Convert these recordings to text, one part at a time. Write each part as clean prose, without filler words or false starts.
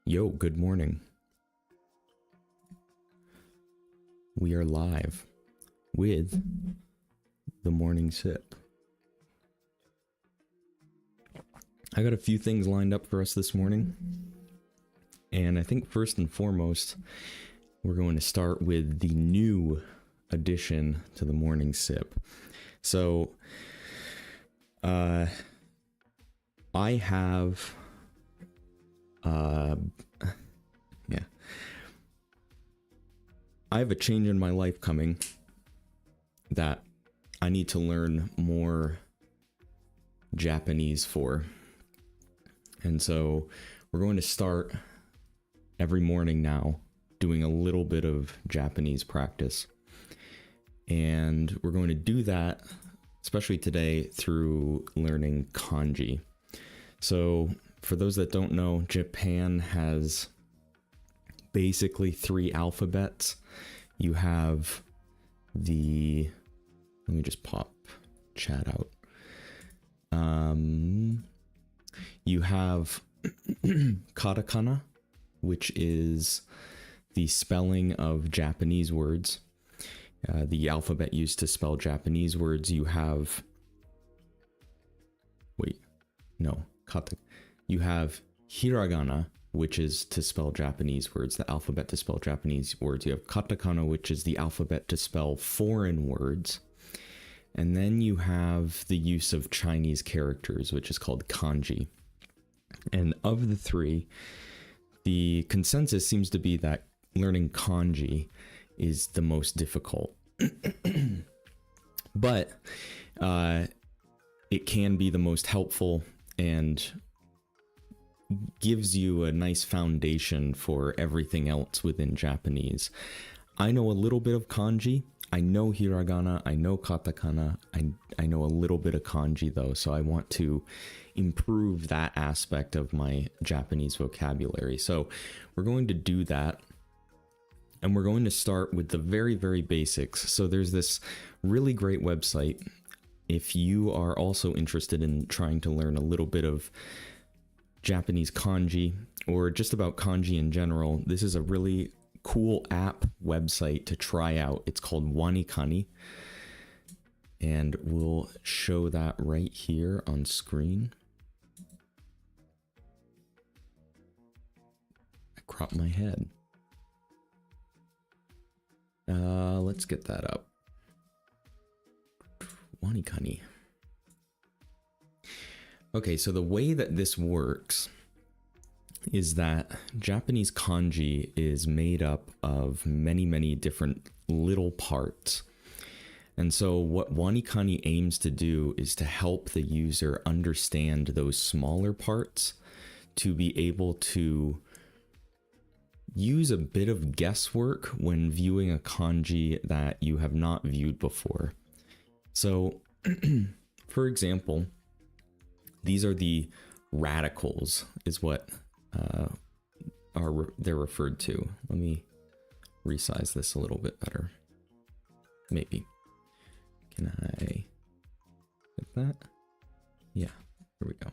Yo, good morning. We are live with the morning sip. I got a few things lined up for us this morning. And I think first and foremost, we're going to start with the new addition to the morning sip. So, I have, I have a change in my life coming that I need to learn more Japanese for. And so we're going to start every morning now doing a little bit of Japanese practice. And we're going to do that, especially today, through learning kanji. So for those that don't know, Japan has basically 3 alphabets. You have the, let me just pop chat out. You have katakana, which is the spelling of Japanese words, the alphabet used to spell Japanese words. You have, you have hiragana, which is to spell Japanese words, the alphabet to spell Japanese words. You have katakana, which is the alphabet to spell foreign words. And then you have the use of Chinese characters, which is called kanji. And of the 3, the consensus seems to be that learning kanji is the most difficult. But it can be the most helpful and gives you a nice foundation for everything else within Japanese. I know a little bit of kanji. I know hiragana, I know katakana, I know a little bit of kanji though, so I want to improve that aspect of my Japanese vocabulary. So we're going to do that, and we're going to start with the very, very basics. So there's this really great website. If you are also interested in trying to learn a little bit of Japanese kanji, or just about kanji in general, this is a really cool app website to try out. It's called WaniKani, and we'll show that right here on screen. I cropped my head. Let's get that up. WaniKani. Okay, so the way that this works is that Japanese kanji is made up of many, many different little parts. And so what WaniKani aims to do is to help the user understand those smaller parts, to be able to use a bit of guesswork when viewing a kanji that you have not viewed before. So, for example, these are the radicals, is what they're referred to. Let me resize this a little bit better. Maybe. Can I like that? Yeah, here we go.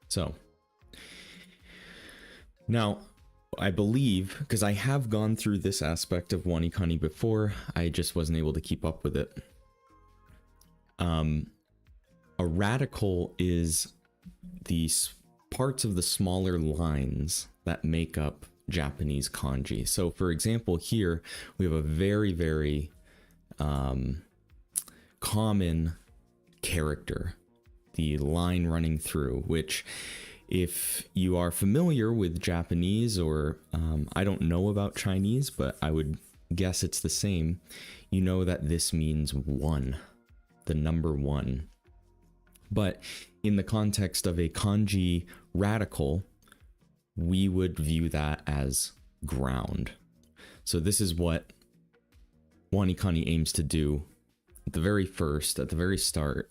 So now I believe, because I have gone through this aspect of WaniKani before, I just wasn't able to keep up with it. A radical is the parts of the smaller lines that make up Japanese kanji. So for example, here we have a very, very common character, the line running through, which if you are familiar with Japanese, or I don't know about Chinese, but I would guess it's the same, you know that this means 1, the number 1. But in the context of a kanji radical, we would view that as ground. So this is what WaniKani aims to do at the very start,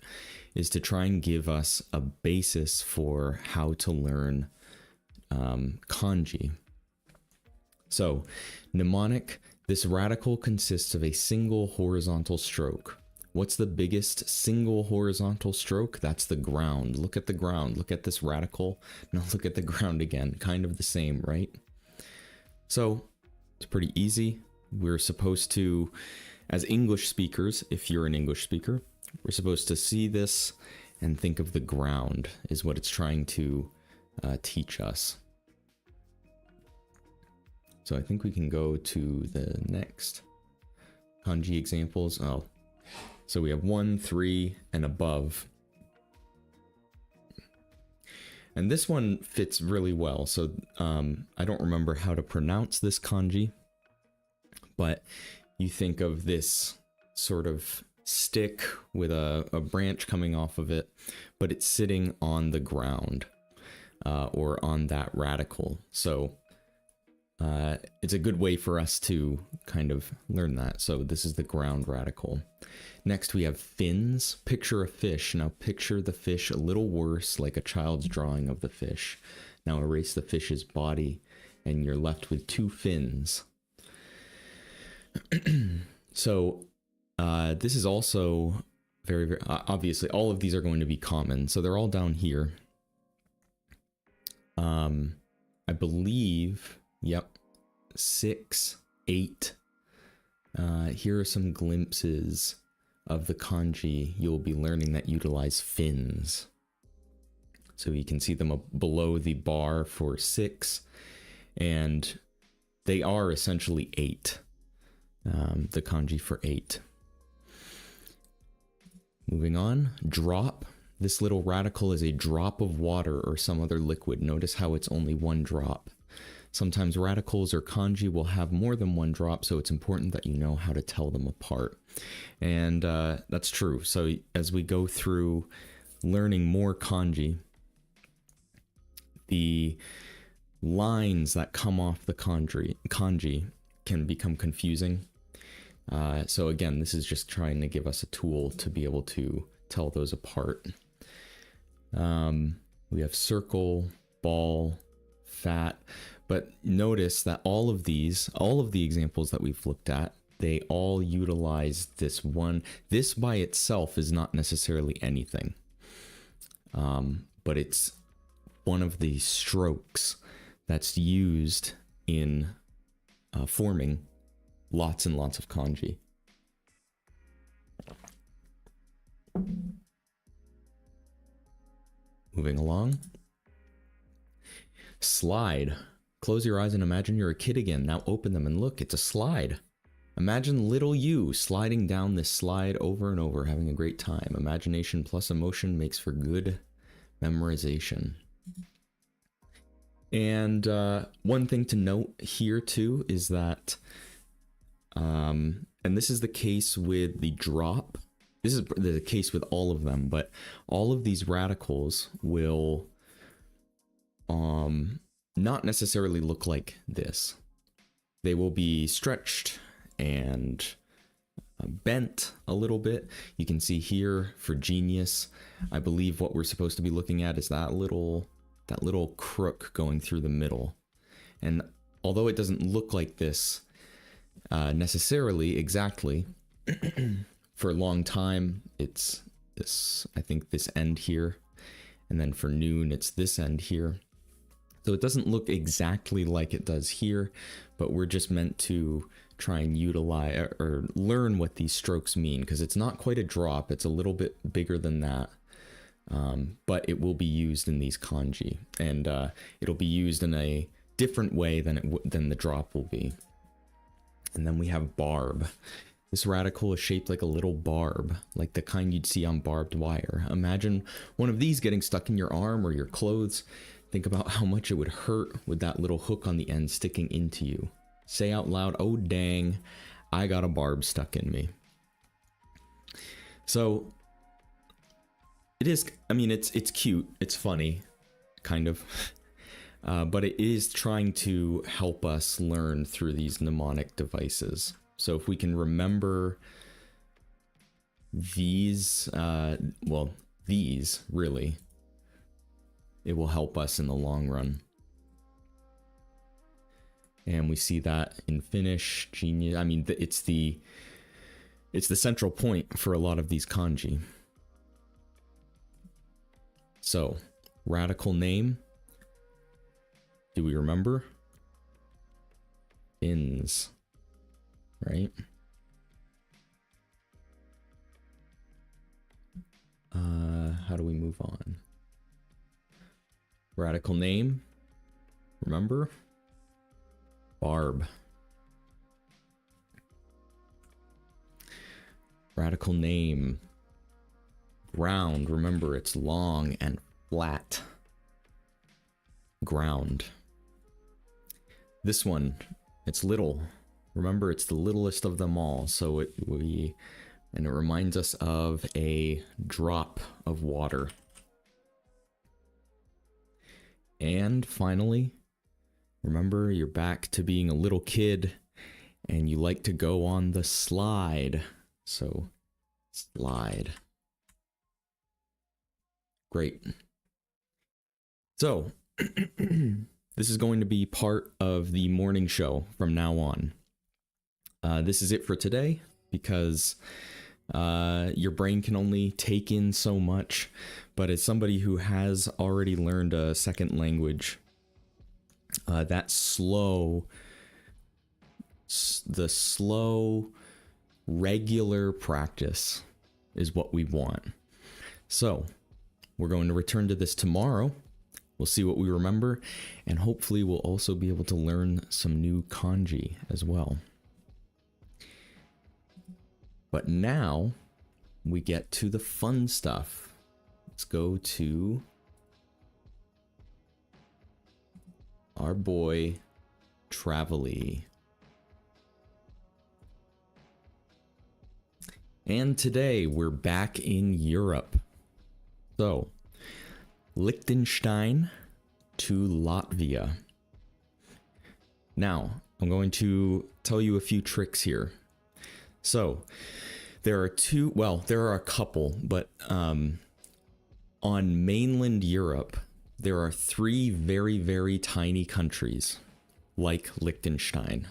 is to try and give us a basis for how to learn kanji. So mnemonic, this radical consists of a single horizontal stroke What's the biggest single horizontal stroke? That's the ground. Look at the ground. Look at this radical. Now look at the ground again. Kind of the same, right? So it's pretty easy. We're supposed to, as English speakers, if you're an English speaker, we're supposed to see this and think of the ground is what it's trying to teach us. So I think we can go to the next kanji examples. Oh, so we have 1, 3, and above. And this one fits really well. So I don't remember how to pronounce this kanji, but you think of this sort of stick with a branch coming off of it, but it's sitting on the ground or on that radical. So it's a good way for us to kind of learn that. So this is the ground radical. Next we have fins. Picture a fish. Now picture the fish a little worse, like a child's drawing of the fish. Now erase the fish's body and you're left with 2 fins. So this is also very, very obviously all of these are going to be common. So they're all down here. I believe, yep, 6, 8. Here are some glimpses of the kanji you'll be learning that utilize fins. So you can see them below the bar for 6, and they are essentially 8. The kanji for 8. Moving on, drop. This little radical is a drop of water or some other liquid. Notice how it's only 1 drop. Sometimes radicals or kanji will have more than 1 drop, so it's important that you know how to tell them apart. And that's true. So as we go through learning more kanji, the lines that come off the kanji can become confusing. So again, this is just trying to give us a tool to be able to tell those apart. We have circle, ball, fat, but notice that all of the examples that we've looked at, they all utilize this one. This by itself is not necessarily anything, but it's one of the strokes that's used in forming lots and lots of kanji. Moving along. Slide. Close your eyes and imagine you're a kid again. Now open them and look, it's a slide. Imagine little you sliding down this slide over and over, having a great time. Imagination plus emotion makes for good memorization. And one thing to note here too is that, and this is the case with the drop. This is the case with all of them, but all of these radicals will not necessarily look like this. They will be stretched and bent a little bit. You can see here for genius, I believe what we're supposed to be looking at is that little crook going through the middle. And although it doesn't look like this necessarily exactly, for a long time it's this, I think this end here, and then for noon it's this end here. So it doesn't look exactly like it does here, but we're just meant to try and utilize or learn what these strokes mean, because it's not quite a drop, it's a little bit bigger than that. But it will be used in these kanji, and it'll be used in a different way than the drop will be. And then we have barb. This radical is shaped like a little barb, like the kind you'd see on barbed wire. Imagine one of these getting stuck in your arm or your clothes. Think about how much it would hurt with that little hook on the end sticking into you. Say out loud, "Oh dang, I got a barb stuck in me." So it is, I mean, it's cute, it's funny, kind of, but it is trying to help us learn through these mnemonic devices. So if we can remember these, these really, it will help us in the long run. And we see that in Finnish, genius. I mean, it's the It's the central point for a lot of these kanji. So, radical name. Do we remember? Fins. Right? How do we move on? Radical name. Remember? Barb. Radical name. Ground. Remember, it's long and flat. Ground. This one, it's little. Remember, it's the littlest of them all. So it reminds us of a drop of water. And finally, remember, you're back to being a little kid and you like to go on the slide. So, slide. Great. So, this is going to be part of the morning show from now on. This is it for today because your brain can only take in so much. But as somebody who has already learned a second language, the slow, regular practice is what we want. So, we're going to return to this tomorrow. We'll see what we remember, and hopefully we'll also be able to learn some new kanji as well. But now, we get to the fun stuff. Let's go to our boy, Travely. And today, we're back in Europe. So, Liechtenstein to Latvia. Now, I'm going to tell you a few tricks here. So, there are a couple, but on mainland Europe, there are 3 very, very tiny countries like Liechtenstein.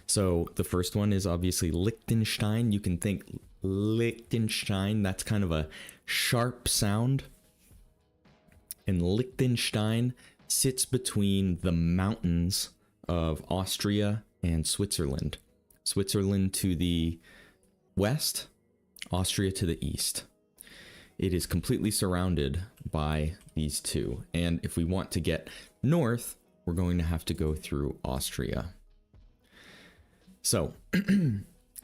So, the first one is obviously Liechtenstein. You can think Liechtenstein, that's kind of a sharp sound. And Liechtenstein sits between the mountains of Austria and Switzerland. Switzerland to the west, Austria to the east. It is completely surrounded by these two. And if we want to get north, we're going to have to go through Austria. So,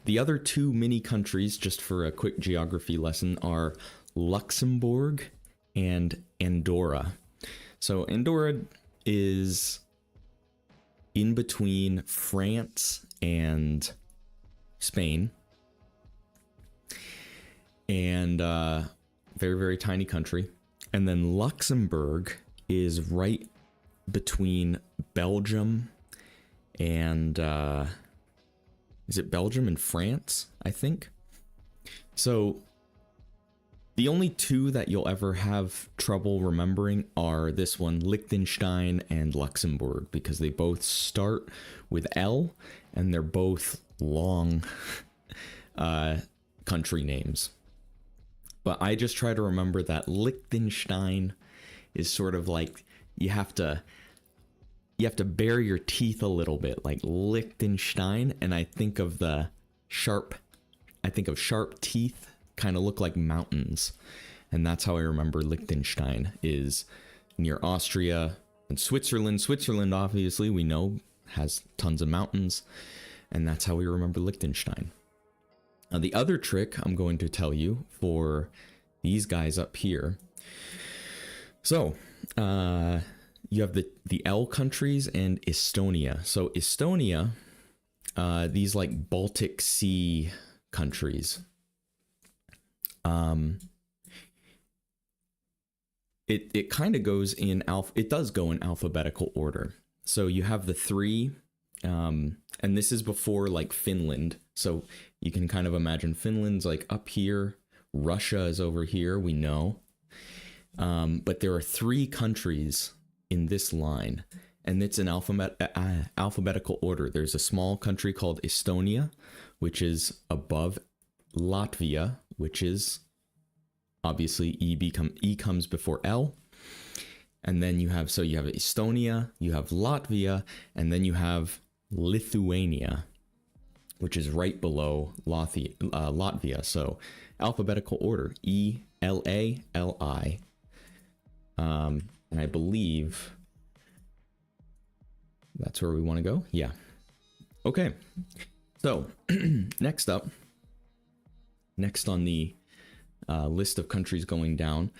the other 2 mini countries, just for a quick geography lesson, are Luxembourg and Andorra. So Andorra is in between France and Spain, and very, very tiny country. And then Luxembourg is right between Belgium and is it Belgium and France, I think? So the only 2 that you'll ever have trouble remembering are this one, Liechtenstein and Luxembourg, because they both start with L and they're both long country names. But I just try to remember that Liechtenstein is sort of like you have to bare your teeth a little bit, like Liechtenstein, and I think of sharp teeth kind of look like mountains, and that's how I remember Liechtenstein is near Austria and Switzerland. Switzerland, obviously, we know has tons of mountains, and that's how we remember Liechtenstein. Now, the other trick I'm going to tell you for these guys up here. So, you have the L countries and Estonia. So Estonia, these like Baltic Sea countries. It kind of goes in it does go in alphabetical order. So you have the 3, and this is before like Finland. So you can kind of imagine Finland's like up here, Russia is over here, we know. But there are 3 countries in this line, and it's in alphabetical order. There's a small country called Estonia, which is above Latvia, which is obviously E comes before L. And then you have Estonia, you have Latvia, and then you have Lithuania, which is right below Latvia. So alphabetical order, E-L-A-L-I. And I believe that's where we want to go. Yeah. Okay. So next on the list of countries going down,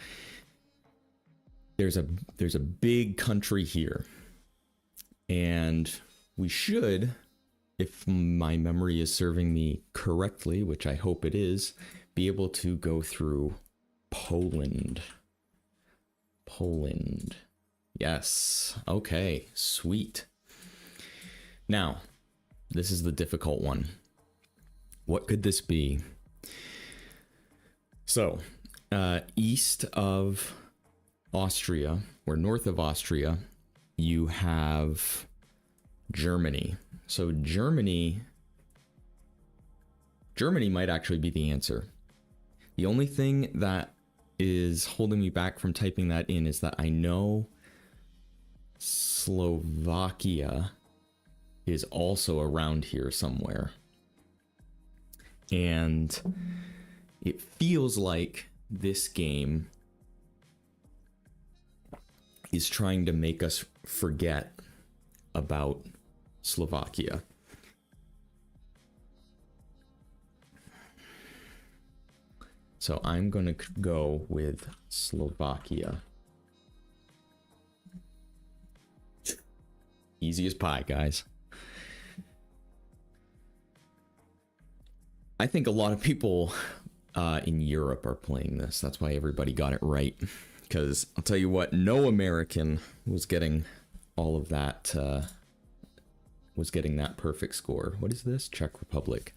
there's a big country here, and we should, if my memory is serving me correctly, which I hope it is, be able to go through Poland. Yes. Okay, sweet. Now, this is the difficult one. What could this be? So, east of Austria, or north of Austria, you have Germany. So Germany might actually be the answer. The only thing that is holding me back from typing that in is that I know Slovakia is also around here somewhere. And it feels like this game is trying to make us forget about Slovakia. So I'm going to go with Slovakia. Easy as pie, guys. I think a lot of people in Europe are playing this. That's why everybody got it right. Because I'll tell you what, no American was getting all of that, was getting that perfect score. What is this? Czech Republic.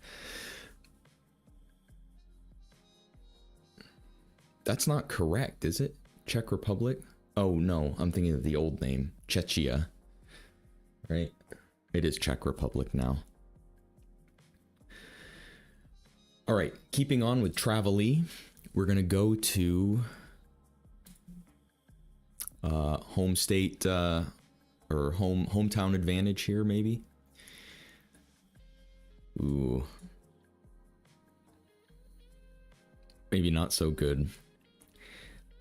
That's not correct, is it? Czech Republic? Oh no, I'm thinking of the old name, Czechia. Right? It is Czech Republic now. All right, keeping on with Travel-y, we're gonna go to home state or hometown advantage here, maybe. Ooh, maybe not so good.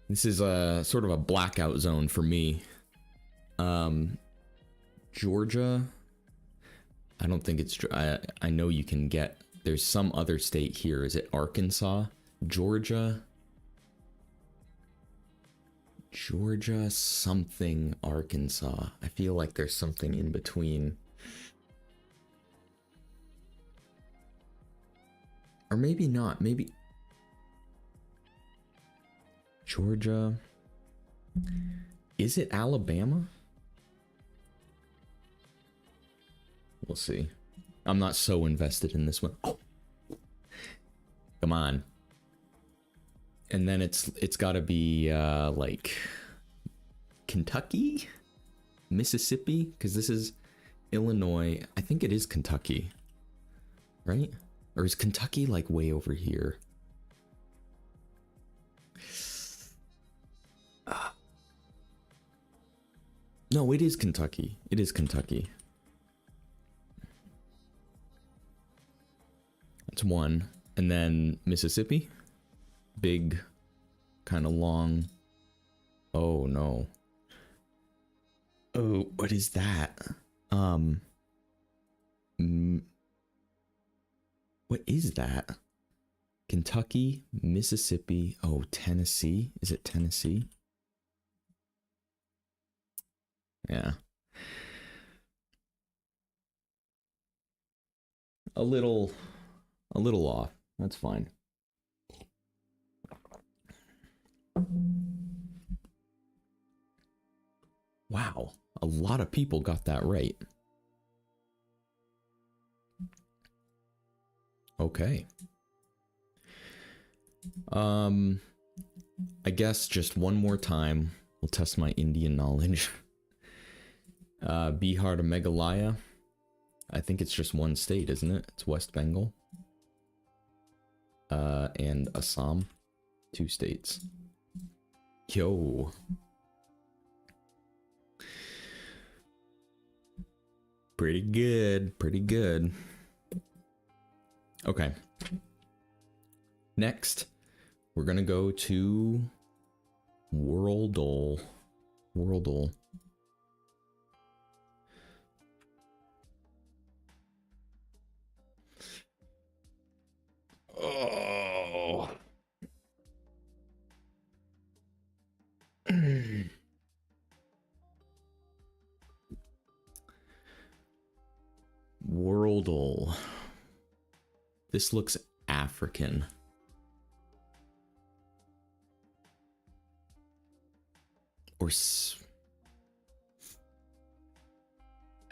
This is a sort of a blackout zone for me. Georgia, I don't think it's. I know you can get. There's some other state here. Is it Arkansas? Georgia something Arkansas. I feel like there's something in between. Or maybe not. Maybe Georgia. Is it Alabama? We'll see. I'm not so invested in this one. Oh. Come on. And then it's got to be like Kentucky, Mississippi, because this is Illinois. I think it is Kentucky, right? Or is Kentucky like way over here? No, it is Kentucky. It is Kentucky. That's one. And then Mississippi. Big, kind of long. Oh no. Oh, what is that? What is that? Kentucky, Mississippi. Oh, Tennessee. Is it Tennessee? Yeah. A little off. That's fine. Wow, a lot of people got that right. Okay. I guess just one more time, we'll test my Indian knowledge. Bihar to Meghalaya. I think it's just one state, isn't it? It's West Bengal. and Assam. 2 states. Yo. Pretty good. Pretty good. Okay. Next, we're gonna go to Worldle. Worldle. Oh. Worldle. This looks African. Or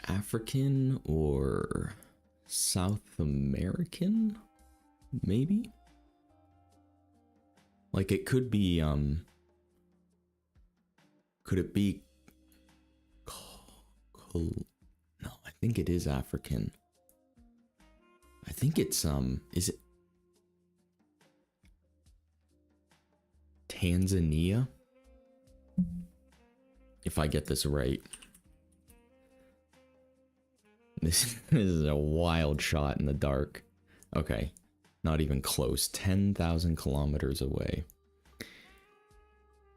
African or South American? Maybe? Like it could be, could it be, no, I think it is African. I think it's, is it Tanzania? If I get this right. This is a wild shot in the dark. Okay, not even close. 10,000 kilometers away.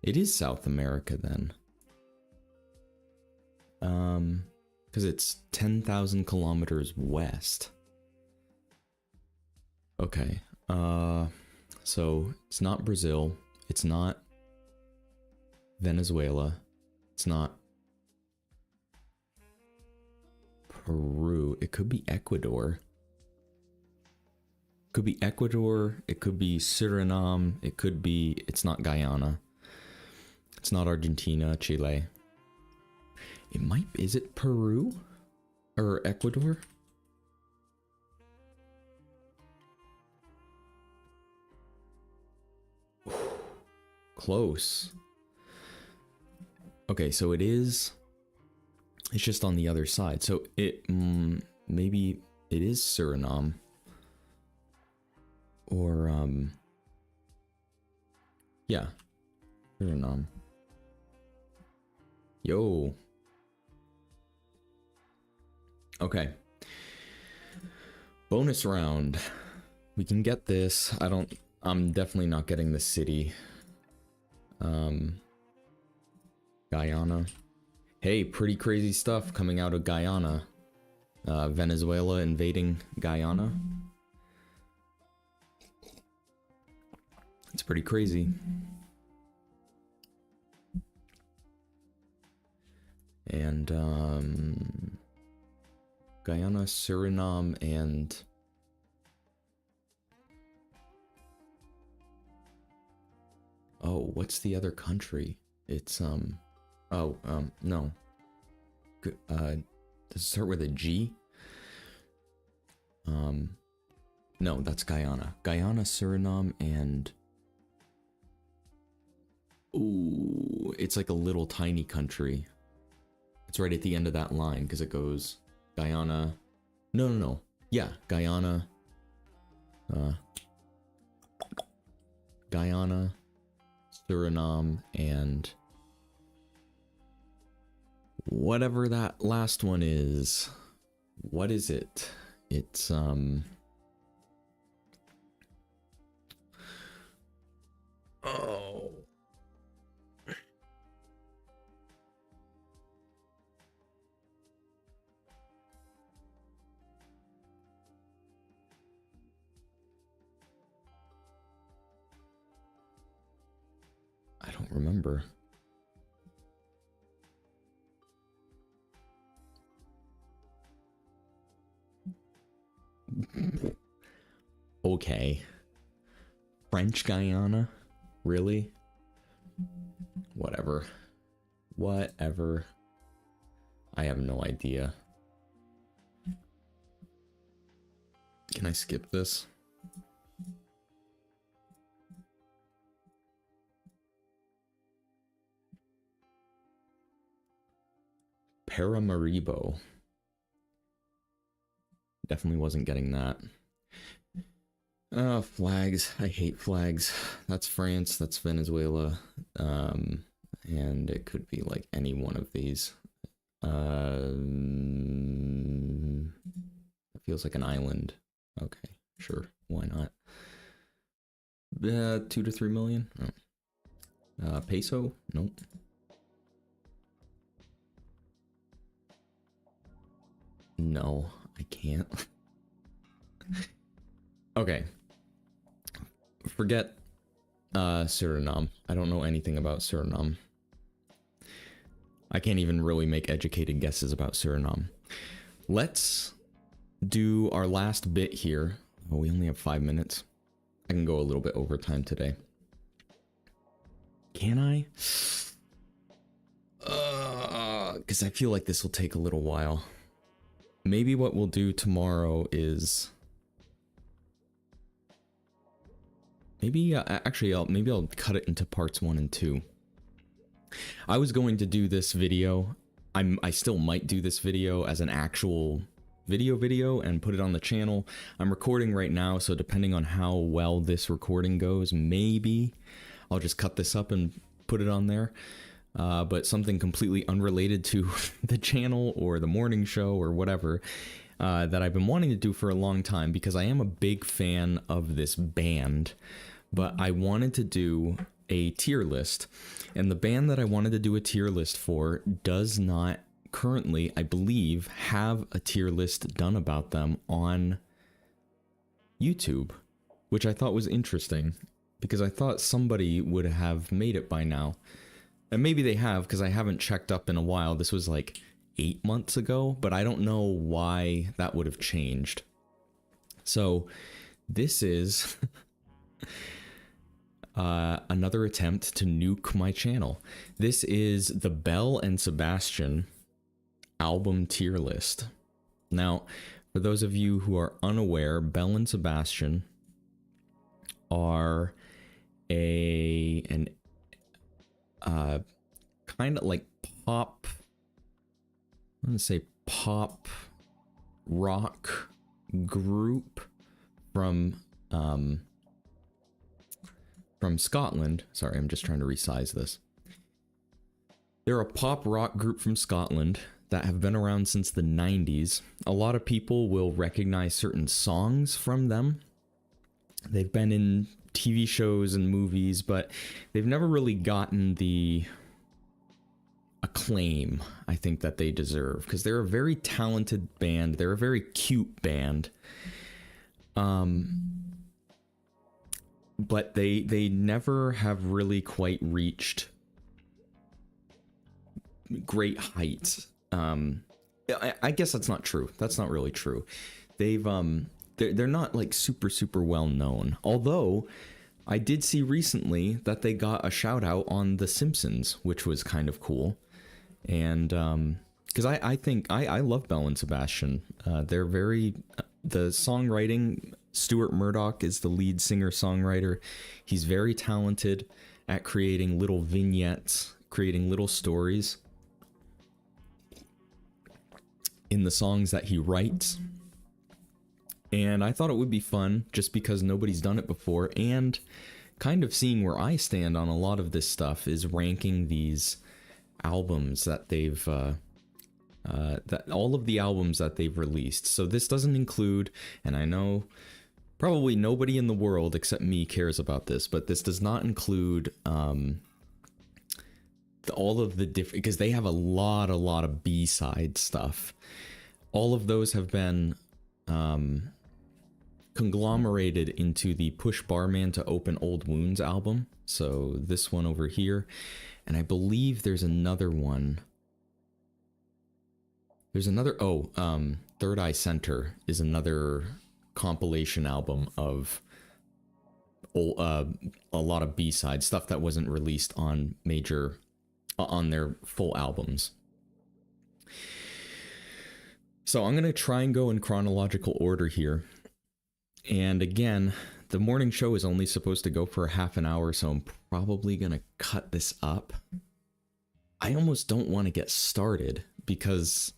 It is South America then. Because it's 10,000 kilometers west. Okay, so it's not Brazil. It's not Venezuela. It's not Peru. It could be Ecuador. Could be Ecuador. It could be Suriname. It could be... It's not Guyana. It's not Argentina, Chile. It might... Is it Peru? Or Ecuador? Close. Okay, so it is... It's just on the other side. So it... maybe it is Suriname. Or, yeah. Suriname. Yo. Okay. Bonus round. We can get this. I'm definitely not getting the city. Guyana. Hey, pretty crazy stuff coming out of Guyana. Venezuela invading Guyana. It's pretty crazy. And, Guyana, Suriname, and... Oh, what's the other country? It's, no. Does it start with a G? No, that's Guyana. Guyana, Suriname, and... Ooh, it's like a little tiny country. It's right at the end of that line, because it goes Guyana... No. Yeah, Guyana... Guyana... Suriname, and whatever that last one is. What is it? It's oh, I don't remember. Okay. French Guyana? Really? Whatever. Whatever. I have no idea. Can I skip this? Paramaribo. Definitely wasn't getting that. Flags. I hate flags. That's France, that's Venezuela. And it could be like any one of these. It feels like an island. Okay, sure. Why not? 2 to 3 million? Oh. Peso? Nope. No, I can't. Okay. Forget Suriname. I don't know anything about Suriname. I can't even really make educated guesses about Suriname. Let's do our last bit here. Oh, we only have 5 minutes. I can go a little bit over time today. Can I? Because I feel like this will take a little while. Maybe what we'll do tomorrow is... Maybe, maybe I'll cut it into parts 1 and 2. I was going to do this video. I still might do this video as an actual video and put it on the channel. I'm recording right now, so depending on how well this recording goes, maybe I'll just cut this up and put it on there. But something completely unrelated to the channel or the morning show or whatever that I've been wanting to do for a long time, because I am a big fan of this band, but I wanted to do a tier list, and the band that I wanted to do a tier list for does not currently, I believe, have a tier list done about them on YouTube, which I thought was interesting, because I thought somebody would have made it by now. And maybe they have, because I haven't checked up in a while. This was like 8 months ago, but I don't know why that would have changed. So this is another attempt to nuke my channel. This is the Belle and Sebastian album tier list. Now, for those of you who are unaware, Belle and Sebastian are an kind of like pop, I'm gonna say pop rock group from Scotland. Sorry, I'm just trying to resize this. They're a pop rock group from Scotland that have been around since the 90s. A lot of people will recognize certain songs from them. They've been in TV shows and movies, but they've never really gotten the acclaim I think that they deserve, because they're a very talented band. They're a very cute band. But they never have really quite reached great heights. I guess that's not true. That's not really true. They've they're not like super well known. Although I did see recently that they got a shout out on The Simpsons, which was kind of cool. And because I think I love Belle and Sebastian. They're very the songwriting. Stuart Murdoch is the lead singer-songwriter. He's very talented at creating little vignettes, creating little stories in the songs that he writes. And I thought it would be fun just because nobody's done it before, and kind of seeing where I stand on a lot of this stuff is ranking these albums that they've that all of the albums that they've released. So this doesn't include, and I know probably nobody in the world except me cares about this, but this does not include all of the different, because they have a lot of B-side stuff. All of those have been conglomerated into the Push Barman to Open Old Wounds album. So this one over here, and I believe there's another one. There's another, Third Eye Center is another compilation album of a lot of B-side stuff that wasn't released on on their full albums. So I'm gonna try and go in chronological order here. And again, the morning show is only supposed to go for a half an hour, so I'm probably gonna cut this up. I almost don't want to get started because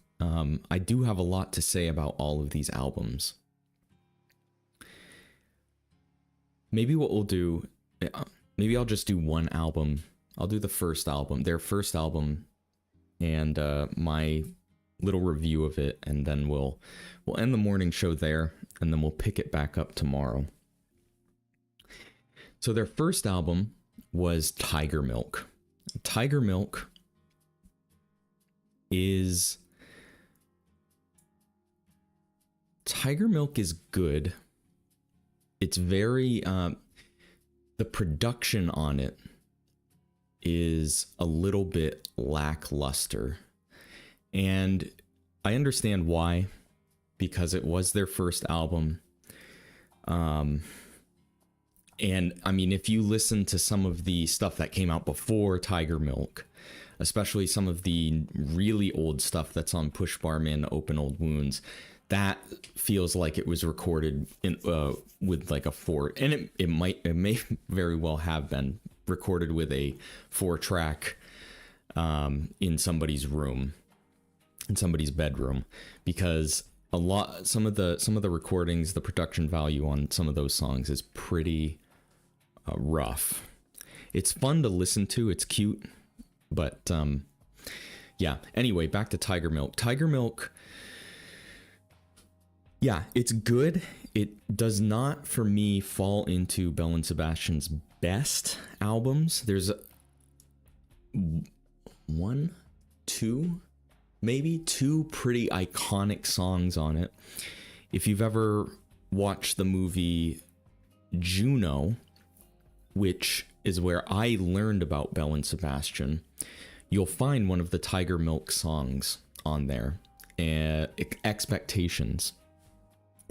I do have a lot to say about all of these albums. maybe what we'll do, maybe I'll just do one album. I'll do the first album, their first album, and my little review of it, and then we'll end the morning show there, and then we'll pick it back up tomorrow. So their first album was Tiger Milk. Tiger Milk is good. It's very the production on it is a little bit lackluster, and I understand why, because it was their first album. And I mean, if you listen to some of the stuff that came out before Tiger Milk, especially some of the really old stuff that's on Push Barman, Open Old Wounds, that feels like it was recorded in with like a 4, and it may very well have been recorded with a 4-track in somebody's room, in somebody's bedroom, because some of the recordings, the production value on some of those songs is pretty rough. It's fun to listen to, it's cute, but yeah. Anyway, back to Tiger Milk. Tiger Milk, yeah, it's good. It does not, for me, fall into Belle and Sebastian's best albums. There's maybe two pretty iconic songs on it. If you've ever watched the movie Juno, which is where I learned about Belle and Sebastian, you'll find one of the Tiger Milk songs on there, Expectations.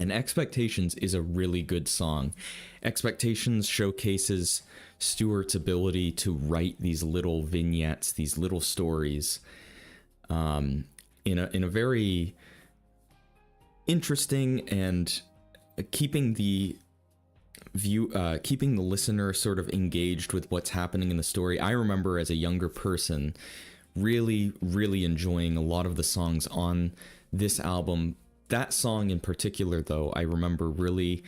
And Expectations is a really good song. Expectations showcases Stuart's ability to write these little vignettes, these little stories, in a very interesting and keeping the listener sort of engaged with what's happening in the story. I remember as a younger person really, really enjoying a lot of the songs on this album. That song in particular, though, I remember really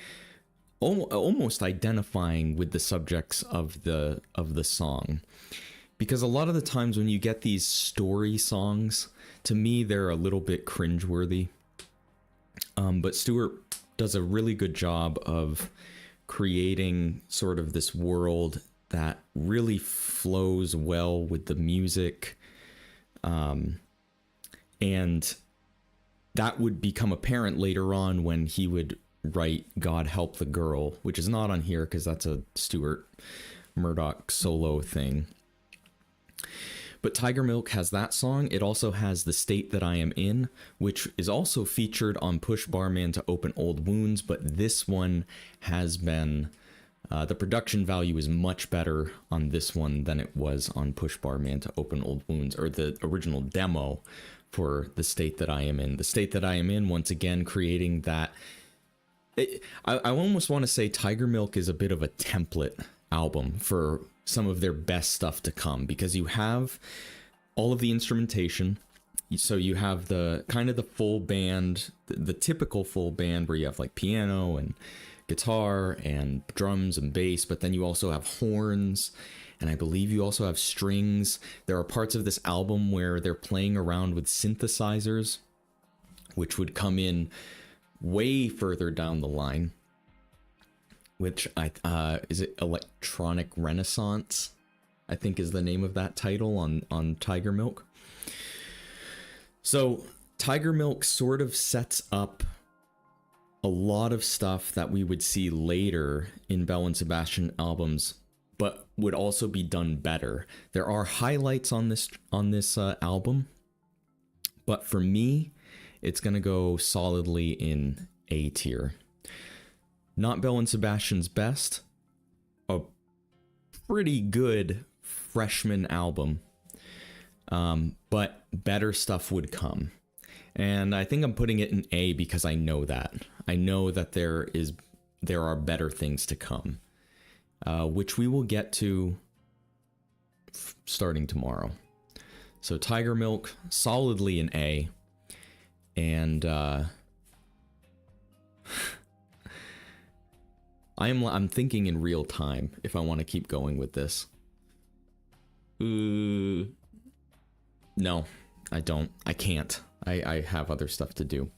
almost identifying with the subjects of the song, because a lot of the times when you get these story songs, to me they're a little bit cringeworthy. But Stuart does a really good job of creating sort of this world that really flows well with the music, and that would become apparent later on when he would write God Help the Girl, which is not on here because that's a Stuart Murdoch solo thing. But Tiger Milk has that song. It also has The State That I Am In, which is also featured on Push Barman to Open Old Wounds, but this one has been, the production value is much better on this one than it was on Push Barman to Open Old Wounds, or the original demo for The State That I Am In. The State That I Am In, once again, creating that... I almost want to say Tiger Milk is a bit of a template album for some of their best stuff to come, because you have all of the instrumentation. So you have the kind of the full band, the typical full band where you have like piano and guitar and drums and bass, but then you also have horns, and I believe you also have strings. There are parts of this album where they're playing around with synthesizers, which would come in way further down the line, which is it Electronic Renaissance, I think is the name of that title on Tiger Milk. So Tiger Milk sort of sets up a lot of stuff that we would see later in Belle and Sebastian albums, but would also be done better. There are highlights on this album, but for me, it's gonna go solidly in A tier. Not Belle and Sebastian's best, a pretty good freshman album, but better stuff would come. And I think I'm putting it in A because I know that. I know that there are better things to come, which we will get to starting tomorrow. So Tiger Milk, solidly an A. And I'm thinking in real time if I want to keep going with this. No, I don't. I can't. I have other stuff to do.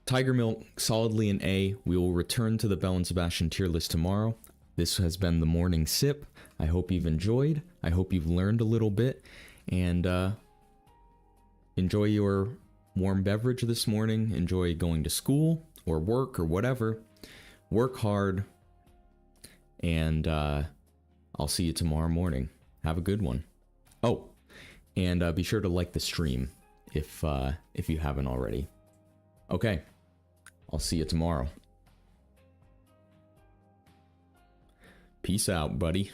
Tiger Milk, solidly an A. We will return to the Belle and Sebastian tier list tomorrow. This has been the morning sip. I hope you've enjoyed. I hope you've learned a little bit. And enjoy your warm beverage this morning. Enjoy going to school or work or whatever. Work hard. And I'll see you tomorrow morning. Have a good one. Oh, and be sure to like the stream if you haven't already. Okay, I'll see you tomorrow. Peace out, buddy.